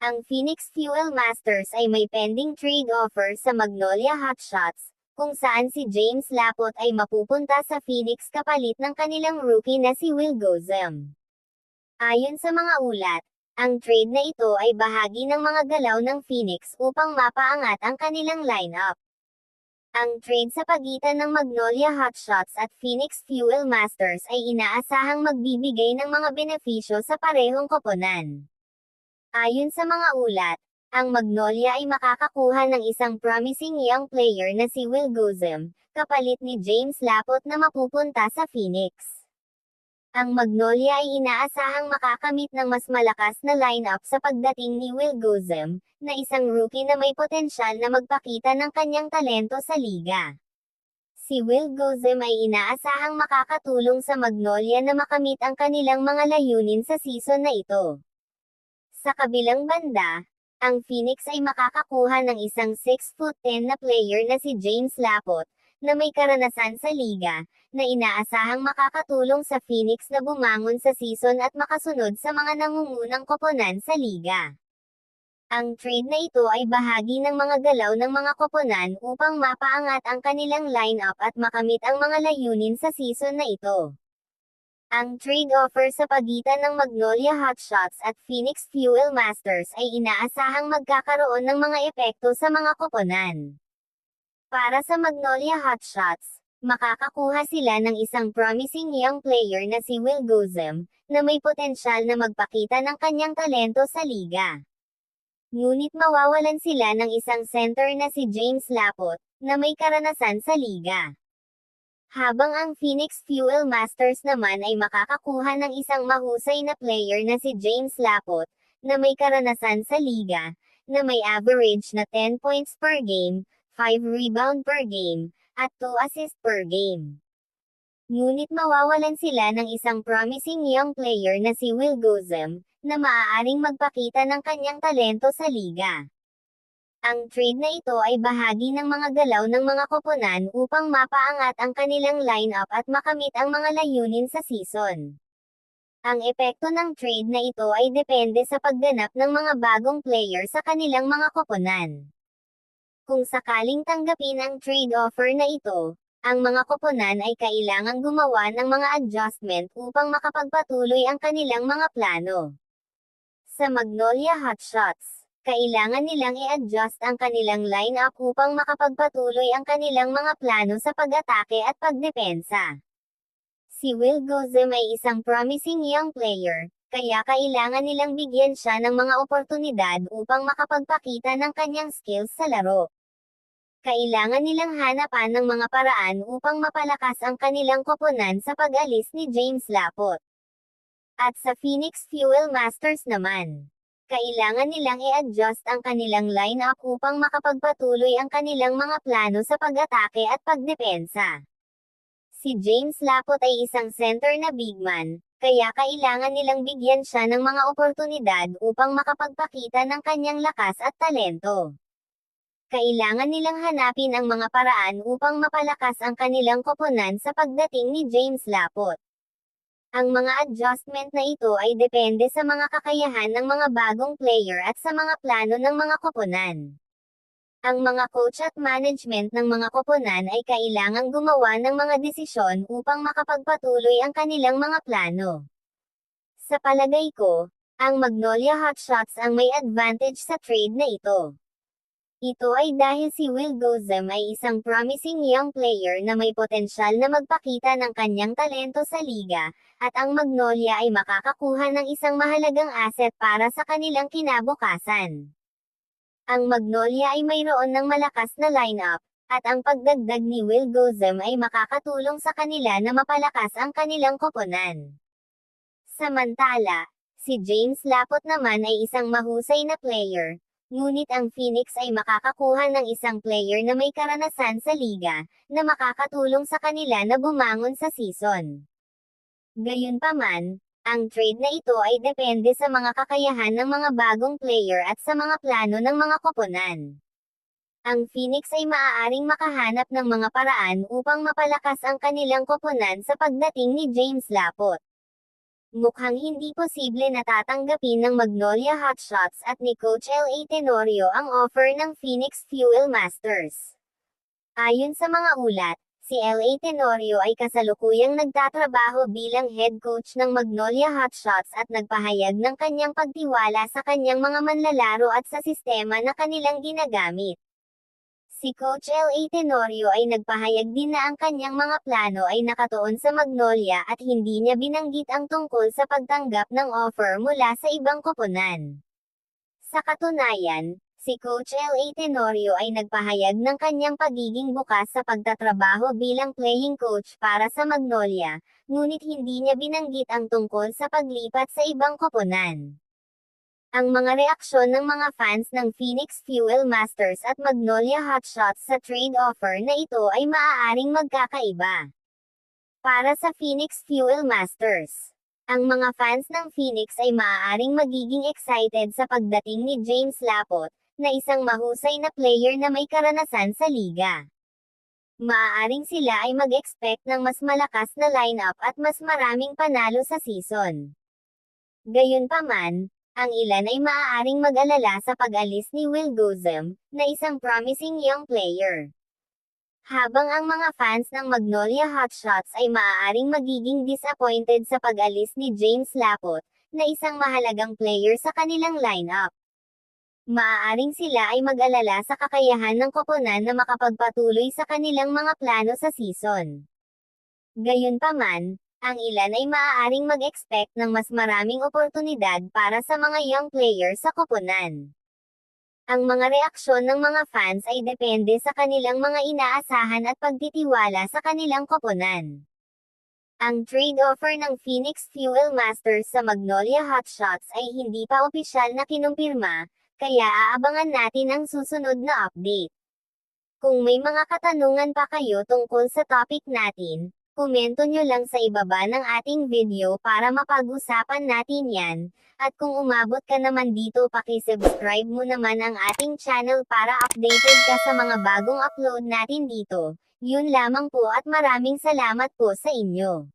Ang Phoenix Fuel Masters ay may pending trade offer sa Magnolia Hotshots, kung saan si James Lapot ay mapupunta sa Phoenix kapalit ng kanilang rookie na si Will Gozem. Ayon sa mga ulat, ang trade na ito ay bahagi ng mga galaw ng Phoenix upang mapaangat ang kanilang lineup. Ang trade sa pagitan ng Magnolia Hotshots at Phoenix Fuel Masters ay inaasahang magbibigay ng mga benepisyo sa parehong koponan. Ayon sa mga ulat, ang Magnolia ay makakakuha ng isang promising young player na si Will Gozem, kapalit ni James Lapot na mapupunta sa Phoenix. Ang Magnolia ay inaasahang makakamit ng mas malakas na lineup sa pagdating ni Will Gozem, na isang rookie na may potensyal na magpakita ng kanyang talento sa liga. Si Will Gozem ay inaasahang makakatulong sa Magnolia na makamit ang kanilang mga layunin sa season na ito. Sa kabilang banda, ang Phoenix ay makakakuha ng isang 6'10" na player na si James Lapot, na may karanasan sa liga, na inaasahang makakatulong sa Phoenix na bumangon sa season at makasunod sa mga nangungunang koponan sa liga. Ang trade na ito ay bahagi ng mga galaw ng mga koponan upang mapaangat ang kanilang lineup at makamit ang mga layunin sa season na ito. Ang trade offer sa pagitan ng Magnolia Hotshots at Phoenix Fuel Masters ay inaasahang magkakaroon ng mga epekto sa mga koponan. Para sa Magnolia Hotshots, makakakuha sila ng isang promising young player na si Will Gozem, na may potensyal na magpakita ng kanyang talento sa liga. Ngunit mawawalan sila ng isang center na si James Lapot, na may karanasan sa liga. Habang ang Phoenix Fuel Masters naman ay makakakuha ng isang mahusay na player na si James Lapot, na may karanasan sa liga, na may average na 10 points per game, 5 rebound per game, at 2 assist per game. Ngunit mawawalan sila ng isang promising young player na si Will Gozem, na maaaring magpakita ng kanyang talento sa liga. Ang trade na ito ay bahagi ng mga galaw ng mga koponan upang mapaangat ang kanilang lineup at makamit ang mga layunin sa season. Ang epekto ng trade na ito ay depende sa pagganap ng mga bagong player sa kanilang mga koponan. Kung sakaling tanggapin ang trade offer na ito, ang mga koponan ay kailangang gumawa ng mga adjustment upang makapagpatuloy ang kanilang mga plano. Sa Magnolia Hotshots, kailangan nilang i-adjust ang kanilang lineup upang makapagpatuloy ang kanilang mga plano sa pag-atake at pagdepensa. Si Will Gozem ay isang promising young player, kaya kailangan nilang bigyan siya ng mga oportunidad upang makapagpakita ng kanyang skills sa laro. Kailangan nilang hanapan ng mga paraan upang mapalakas ang kanilang koponan sa pag-alis ni James Lapot. At sa Phoenix Fuel Masters naman, kailangan nilang i-adjust ang kanilang lineup upang makapagpatuloy ang kanilang mga plano sa pag-atake at pagdepensa. Si James Lapot ay isang center na big man, kaya kailangan nilang bigyan siya ng mga oportunidad upang makapagpakita ng kanyang lakas at talento. Kailangan nilang hanapin ang mga paraan upang mapalakas ang kanilang koponan sa pagdating ni James Lapot. Ang mga adjustment na ito ay depende sa mga kakayahan ng mga bagong player at sa mga plano ng mga koponan. Ang mga coach at management ng mga koponan ay kailangang gumawa ng mga desisyon upang makapagpatuloy ang kanilang mga plano. Sa palagay ko, ang Magnolia Hotshots ang may advantage sa trade na ito. Ito ay dahil si Will Gozem ay isang promising young player na may potensyal na magpakita ng kanyang talento sa liga, at ang Magnolia ay makakakuha ng isang mahalagang asset para sa kanilang kinabukasan. Ang Magnolia ay mayroon ng malakas na lineup, at ang pagdagdag ni Will Gozem ay makakatulong sa kanila na mapalakas ang kanilang koponan. Samantala, si James Lapot naman ay isang mahusay na player, ngunit ang Phoenix ay makakakuha ng isang player na may karanasan sa liga, na makakatulong sa kanila na bumangon sa season. Gayunpaman, ang trade na ito ay depende sa mga kakayahan ng mga bagong player at sa mga plano ng mga koponan. Ang Phoenix ay maaaring makahanap ng mga paraan upang mapalakas ang kanilang koponan sa pagdating ni James Lapot. Mukhang hindi posible na tatanggapin ng Magnolia Hotshots at ni Coach L.A. Tenorio ang offer ng Phoenix Fuel Masters. Ayon sa mga ulat, si L.A. Tenorio ay kasalukuyang nagtatrabaho bilang head coach ng Magnolia Hotshots at nagpahayag ng kanyang pagtiwala sa kanyang mga manlalaro at sa sistema na kanilang ginagamit. Si Coach L.A. Tenorio ay nagpahayag din na ang kanyang mga plano ay nakatuon sa Magnolia at hindi niya binanggit ang tungkol sa pagtanggap ng offer mula sa ibang koponan. Sa katunayan, si Coach L.A. Tenorio ay nagpahayag ng kanyang pagiging bukas sa pagtatrabaho bilang playing coach para sa Magnolia, ngunit hindi niya binanggit ang tungkol sa paglipat sa ibang koponan. Ang mga reaksyon ng mga fans ng Phoenix Fuel Masters at Magnolia Hotshots sa trade offer na ito ay maaaring magkakaiba. Para sa Phoenix Fuel Masters, ang mga fans ng Phoenix ay maaaring magiging excited sa pagdating ni James Lapot, na isang mahusay na player na may karanasan sa liga. Maaaring sila ay mag-expect ng mas malakas na lineup at mas maraming panalo sa season. Gayunpaman, ang ilan ay maaaring mag-alala sa pag-alis ni Will Gozem, na isang promising young player. Habang ang mga fans ng Magnolia Hotshots ay maaaring magiging disappointed sa pag-alis ni James Lapot, na isang mahalagang player sa kanilang lineup. Maaaring sila ay mag-alala sa kakayahan ng koponan na makapagpatuloy sa kanilang mga plano sa season. Gayunpaman, ang ilan ay maaaring mag-expect ng mas maraming oportunidad para sa mga young players sa koponan. Ang mga reaksyon ng mga fans ay depende sa kanilang mga inaasahan at pagtitiwala sa kanilang koponan. Ang trade offer ng Phoenix Fuel Masters sa Magnolia Hotshots ay hindi pa opisyal na kinumpirma, kaya aabangan natin ang susunod na update. Kung may mga katanungan pa kayo tungkol sa topic natin, komento nyo lang sa ibaba ng ating video para mapag-usapan natin yan, at kung umabot ka naman dito paki-subscribe mo naman ang ating channel para updated ka sa mga bagong upload natin dito. Yun lamang po at maraming salamat po sa inyo.